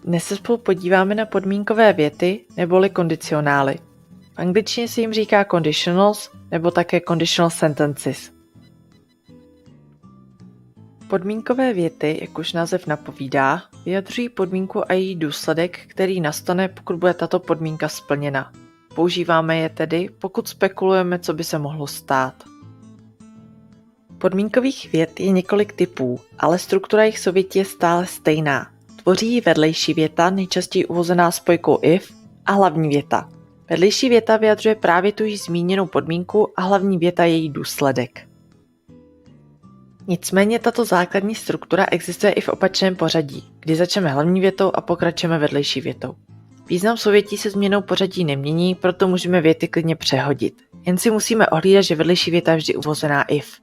Dnes se spolu podíváme na podmínkové věty neboli kondicionály. V angličtině se jim říká conditionals nebo také conditional sentences. Podmínkové věty, jak už název napovídá, vyjadřují podmínku a její důsledek, který nastane, pokud bude tato podmínka splněna. Používáme je tedy, pokud spekulujeme, co by se mohlo stát. Podmínkových vět je několik typů, ale struktura jejich souvětí je stále stejná. Tvoří ji vedlejší věta, nejčastěji uvozená spojkou if, a hlavní věta. Vedlejší věta vyjadřuje právě tu již zmíněnou podmínku a hlavní věta její důsledek. Nicméně tato základní struktura existuje i v opačném pořadí, kdy začneme hlavní větou a pokračujeme vedlejší větou. Význam souvětí se změnou pořadí nemění, proto můžeme věty klidně přehodit. Jen si musíme ohlídat, že vedlejší věta je vždy uvozená if.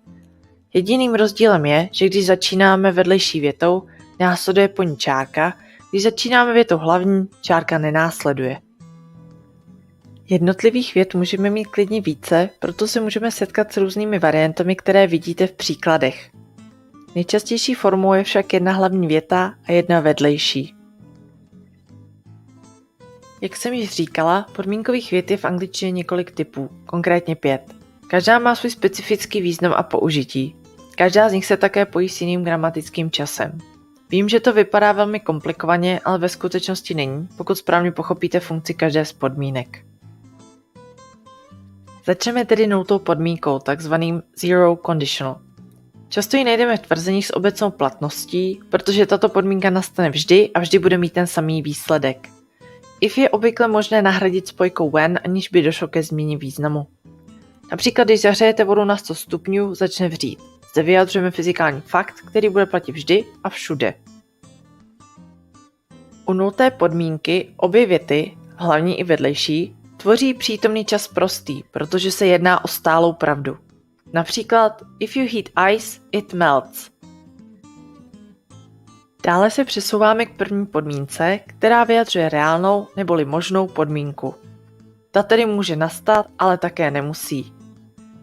Jediným rozdílem je, že když začínáme vedlejší větou, následuje po ní čárka, když začínáme větou hlavní, čárka nenásleduje. Jednotlivých vět můžeme mít klidně více, proto se můžeme setkat s různými variantami, které vidíte v příkladech. Nejčastější formou je však jedna hlavní věta a jedna vedlejší. Jak jsem již říkala, podmínkových vět je v angličtině několik typů, konkrétně 5. Každá má svůj specifický význam a použití. Každá z nich se také pojí s jiným gramatickým časem. Vím, že to vypadá velmi komplikovaně, ale ve skutečnosti není, pokud správně pochopíte funkci každé z podmínek. Začneme tedy nultou podmínkou, takzvaným zero conditional. Často ji najdeme v tvrzeních s obecnou platností, protože tato podmínka nastane vždy a vždy bude mít ten samý výsledek. If je obvykle možné nahradit spojkou when, aniž by došlo ke změně významu. Například, když zahřejete vodu na 100 stupňů, začne vřít. Zde vyjadřujeme fyzikální fakt, který bude platit vždy a všude. U nulté podmínky obě věty, hlavní i vedlejší, tvoří přítomný čas prostý, protože se jedná o stálou pravdu. Například, if you heat ice, it melts. Dále se přesouváme k první podmínce, která vyjadřuje reálnou neboli možnou podmínku. Ta tedy může nastat, ale také nemusí.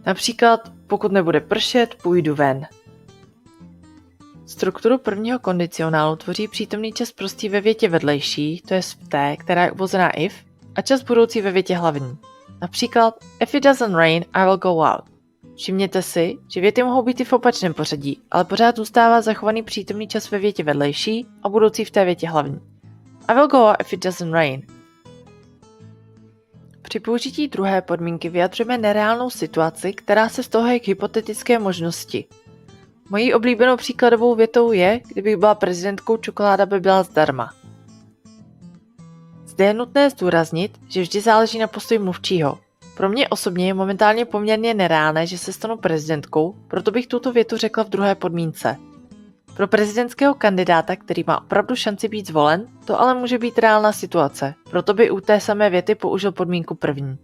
Například, pokud nebude pršet, půjdu ven. Strukturu prvního kondicionálu tvoří přítomný čas prostý ve větě vedlejší, to je v té, která je uvozená if, a čas budoucí ve větě hlavní. Například, if it doesn't rain, I will go out. Všimněte si, že věty mohou být i v opačném pořadí, ale pořád zůstává zachovaný přítomný čas ve větě vedlejší a budoucí v té větě hlavní. I will go out if it doesn't rain. Při použití druhé podmínky vyjadřujeme nereálnou situaci, která se vztahuje k hypotetické možnosti. Mojí oblíbenou příkladovou větou je, kdybych byla prezidentkou, čokoláda by byla zdarma. Zde je nutné zdůraznit, že vždy záleží na postoji mluvčího. Pro mě osobně je momentálně poměrně nereálné, že se stanu prezidentkou, proto bych tuto větu řekla v druhé podmínce. Pro prezidentského kandidáta, který má opravdu šanci být zvolen, to ale může být reálná situace, proto by u té samé věty použil podmínku první.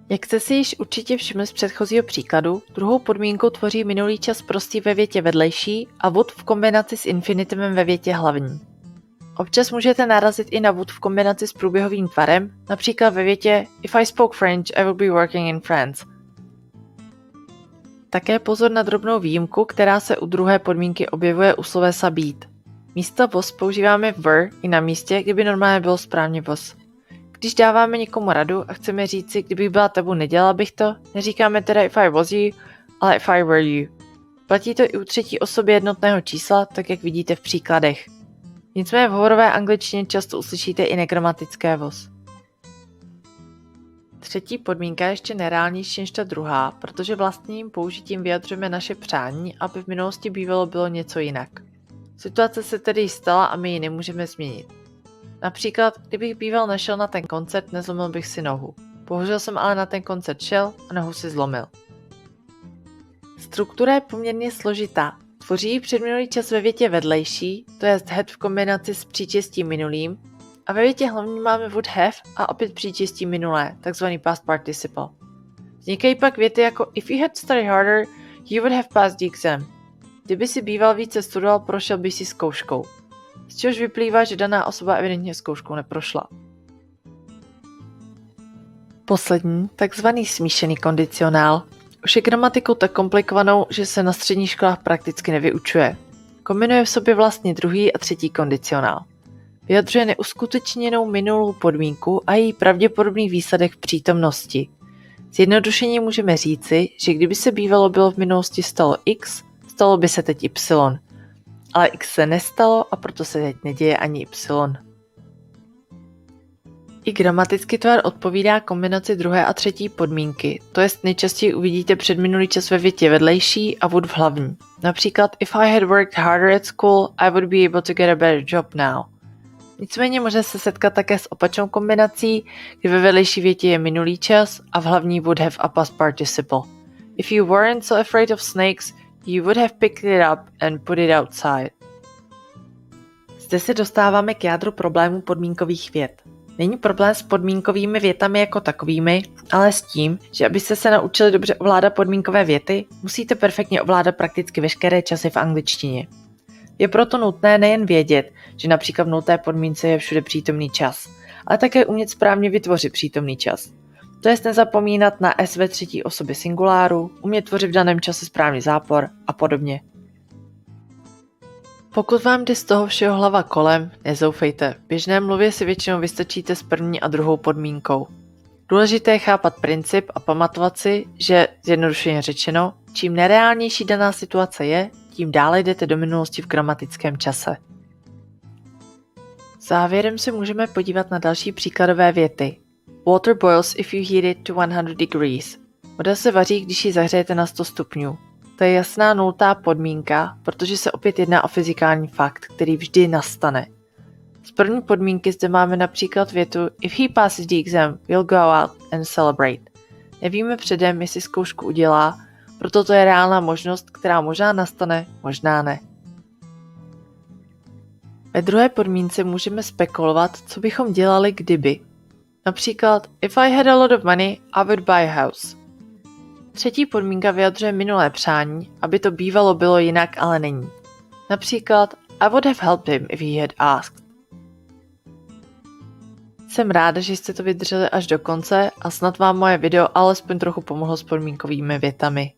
Jak jste si již určitě všimli z předchozího příkladu, druhou podmínkou tvoří minulý čas prostý ve větě vedlejší a would v kombinaci s infinitivem ve větě hlavní. Občas můžete narazit i na would v kombinaci s průběhovým tvarem, například ve větě If I spoke French, I would be working in France. Také pozor na drobnou výjimku, která se u druhé podmínky objevuje u slovesa být. Místo was používáme were i na místě, kdyby normálně bylo správně was. Když dáváme někomu radu a chceme říci, kdybych byla tebou, nedělala bych to, neříkáme teda if I was you, ale if I were you. Platí to i u třetí osoby jednotného čísla, tak jak vidíte v příkladech. Nicméně v hovorové angličtině často uslyšíte i negramatické was. Třetí podmínka je ještě nereálnější než ta druhá, protože vlastním použitím vyjadřujeme naše přání, aby v minulosti bývalo bylo něco jinak. Situace se tedy stala a my ji nemůžeme změnit. Například, kdybych býval nešel na ten koncert, nezlomil bych si nohu. Bohužel jsem ale na ten koncert šel a nohu si zlomil. Struktura je poměrně složitá. Tvoří ji předminulý čas ve větě vedlejší, to je had v kombinaci s příčestím minulým, a ve větě hlavní máme would have a opět příčestí minulé, takzvaný past participle. Vznikají pak věty jako if you had studied harder, you would have passed the exam. Kdyby si býval více studoval, prošel by si zkouškou. Z čehož vyplývá, že daná osoba evidentně zkouškou neprošla. Poslední, takzvaný smíšený kondicionál, už je gramatikou tak komplikovanou, že se na středních školách prakticky nevyučuje. Kombinuje v sobě vlastně druhý a třetí kondicionál. Vyjadřuje neuskutečněnou minulou podmínku a její pravděpodobný výsledek v přítomnosti. Zjednodušeně můžeme říci, že kdyby se bývalo bylo v minulosti stalo X, stalo by se teď Y. Ale X se nestalo a proto se teď neděje ani Y. I gramatický tvar odpovídá kombinaci druhé a třetí podmínky, to jest nejčastěji uvidíte předminulý čas ve větě vedlejší a would v hlavní. Například if I had worked harder at school, I would be able to get a better job now. Nicméně může se setkat také s opačnou kombinací, kdy ve vedlejší větě je minulý čas a v hlavní would have a past participle. If you weren't so afraid of snakes, you would have picked it up and put it outside. Zde se dostáváme k jádru problému podmínkových vět. Není problém s podmínkovými větami jako takovými, ale s tím, že abyste se naučili dobře ovládat podmínkové věty, musíte perfektně ovládat prakticky veškeré časy v angličtině. Je proto nutné nejen vědět, že například v nuté podmínce je všude přítomný čas, ale také umět správně vytvořit přítomný čas. To jest nezapomínat na s ve třetí osobě singuláru, umět tvořit v daném čase správný zápor a podobně. Pokud vám jde z toho všeho hlava kolem, nezoufejte. V běžné mluvě si většinou vystačíte s první a druhou podmínkou. Důležité je chápat princip a pamatovat si, že, zjednodušeně řečeno, čím nereálnější daná situace je, tím dále jdete do minulosti v gramatickém čase. Závěrem se můžeme podívat na další příkladové věty. Water boils if you heat it to 100 degrees. Voda se vaří, když ji zahřejete na 100 stupňů. To je jasná nultá podmínka, protože se opět jedná o fyzikální fakt, který vždy nastane. Z první podmínky zde máme například větu If he passes the exam, we'll go out and celebrate. Nevíme předem, jestli zkoušku udělá, proto to je reálná možnost, která možná nastane, možná ne. Ve druhé podmínce můžeme spekulovat, co bychom dělali kdyby. Například If I had a lot of money, I would buy a house. Třetí podmínka vyjadřuje minulé přání, aby to bývalo bylo jinak, ale není. Například I would have helped him if he had asked. Jsem ráda, že jste to vydrželi až do konce a snad vám moje video alespoň trochu pomohlo s podmínkovými větami.